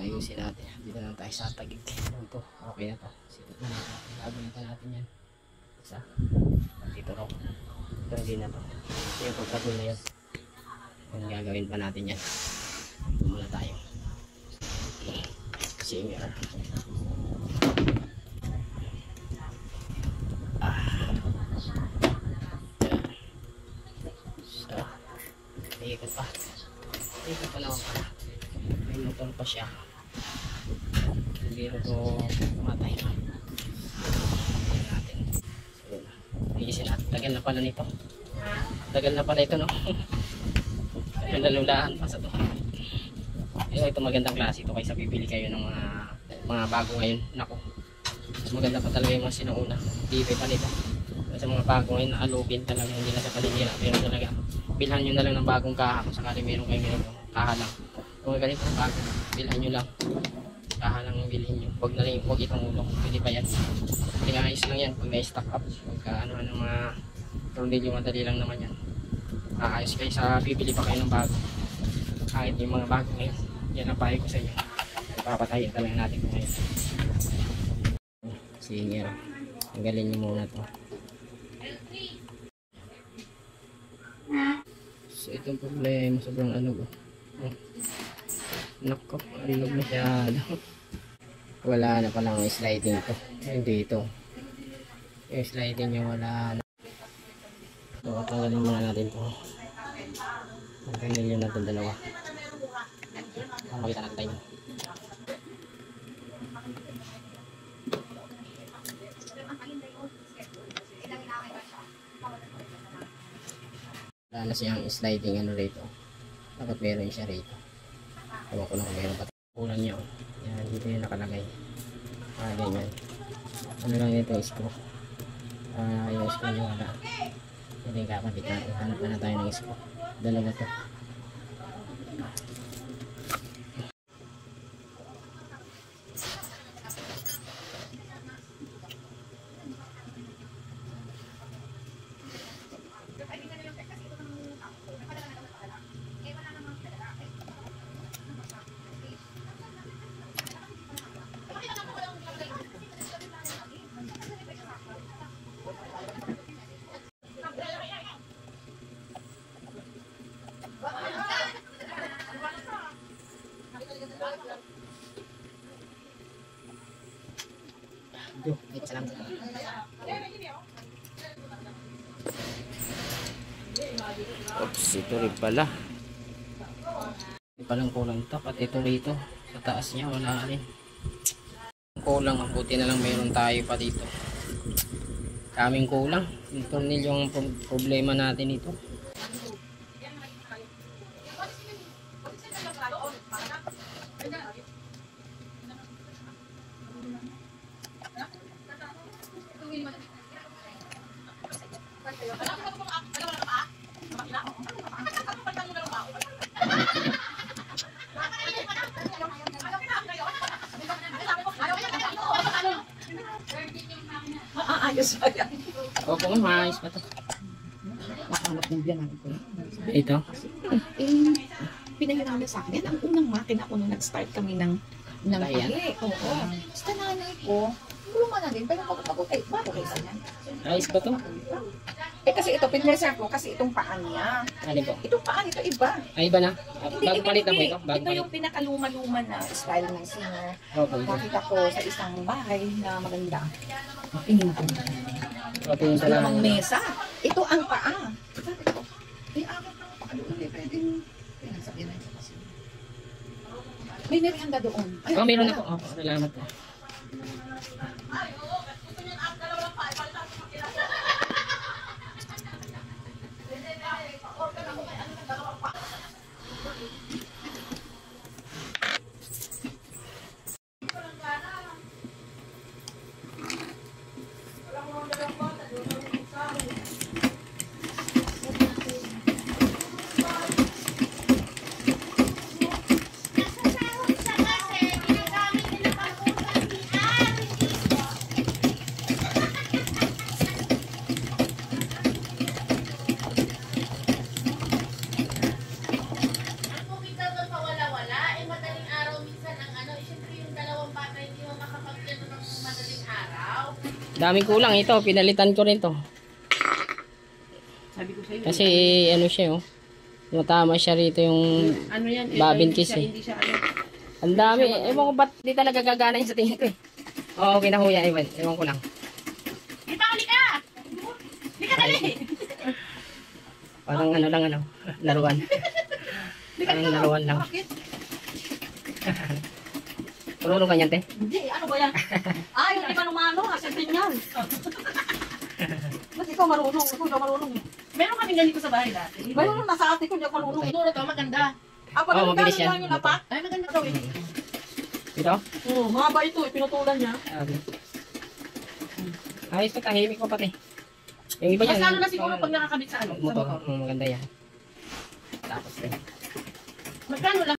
ayusin natin. Dito lang tayo sa tagig. Ito, okay na to. Sitot na natin. Gagawin pa natin yan. Isa. Dito raw. Ito hindi na to. Ito yung pagkatuloy na yun. Kung gagawin pa natin yan. Ito muna tayo. Singer. So, ikot pa. Ikot pa naman pala. May motor pa siya. Hindi rin ito matay. Natin. So, iisin natin. Tagal na pala nito. Tagal na pala ito, no? Tagal na lulaan pa sa ito. Ito magandang klase ito kaysa bibili kayo ng mga bago ngayon. Nako. Mas maganda pa talaga yung mga sinuuna. TV pa nito. Sa mga bago ngayon na alugin talaga. Hindi na sa palinira. Pero talaga bilhan nyo na lang ng bagong kaha kung sakali meron kayo ganito. Kaha lang. Kung ganito bago, bilhan nyo lang. Kaha lang yung bilhin nyo. Huwag itong ulong. Pwede pa yan. Hindi nga ayos lang yan. Pag na-stock up. Pagka ano mga tornilyo madali lang naman yan. Ayos kayo sa bibili pa kayo ng bago. Kahit yung mga bago ngayon. Yan ang pahay ko sa inyo. Papatayin talaga natin kung ngayon. Singer. Tanggalin nyo muna to. So itong problema sobrang anog. Nako, anog masyado. Wala na palang sliding to. Hindi ito. Yung sliding nyo wala na. So tanggalin muna natin to. Tanggalin nyo natin dalawa. Makita natin tayo. Wala na siyang sliding ano rito. Dapat meron siya rito. Ewan ko lang kung meron pa. Kulang niya. Yan, dito yung nakalagay. Ganyan. Ano lang ito, screw. Yung screw niya wala. Hindi yung kakabit natin. Hanap na tayo ng screw. Dalawa to. Wait lang. Oops, ito rin pala. Ito palang kulang ito. Pati ito rito. Sa taas niya wala rin. Kulang. Buti na lang meron tayo pa dito. Kaming kulang. Yung tornilyo ang problema natin ito. Ayos pa yan. Opo, maayos pa to. Makahanap ng biyan natin ko. Ito? Pinahiraman sa akin. Yan ang unang makina ko nung nag-start kami ng tahi. Oo. Basta nanay ko, tulungan na din. Pero pagkakot ay, bago kayo sa yan. Ayos pa to? Kasi ito, pinreserve ko kasi itong paan niya. Ano po? Itong paan, ito iba. Ay, iba na? Bago palit na po ito? Ito yung pinakaluma-luma na style ng singer. Opo, ito. Nakita ko sa isang bahay na maganda. Tingin ko. Opo, yung sa Lamang mesa. Ito ang paa. May akin ng paa doon. Pwedeng, sabihin na ito kasi. May merienda doon. Oh, meron na po. Opo, salamat po. Daming kulang ito. Pinalitan ko rin to. Sabi ko sa'yo. Kasi ano siya oh. Matama siya rito yung Ano yan? Babin kiss eh. Hindi siya ano. ang dami. Ewan ko ba't di talaga gagana yun sa tingin ko eh. Oo, okay na ho yan. Ewan ko lang. Di pa, halika! Halika dali! Parang ano lang ano. Laruan. Parang laruan lang. Bakit? Marunong ka niyan, te? Hindi, ano ba yan? Ah, yung di manumano, asentin yan. Ba't ikaw marunong? Ako daw marunong. Meron kami ganito sa bahay dati. Mayroon na sa ate ko, di ako marunong. Ito na to, maganda. Ah, Oo, parang mabilis yan. lang yung lapak. Ay, maganda daw eh. Ito? Oo, mahaba ito, pinutulan niya. Okay. Ayos ko, tahimik ko pati. Yung iba Mas yan. lalo na siguro pag nakakabit sa ano, sa Motor. motor. Maganda yan. Tapos eh. Magkano lang?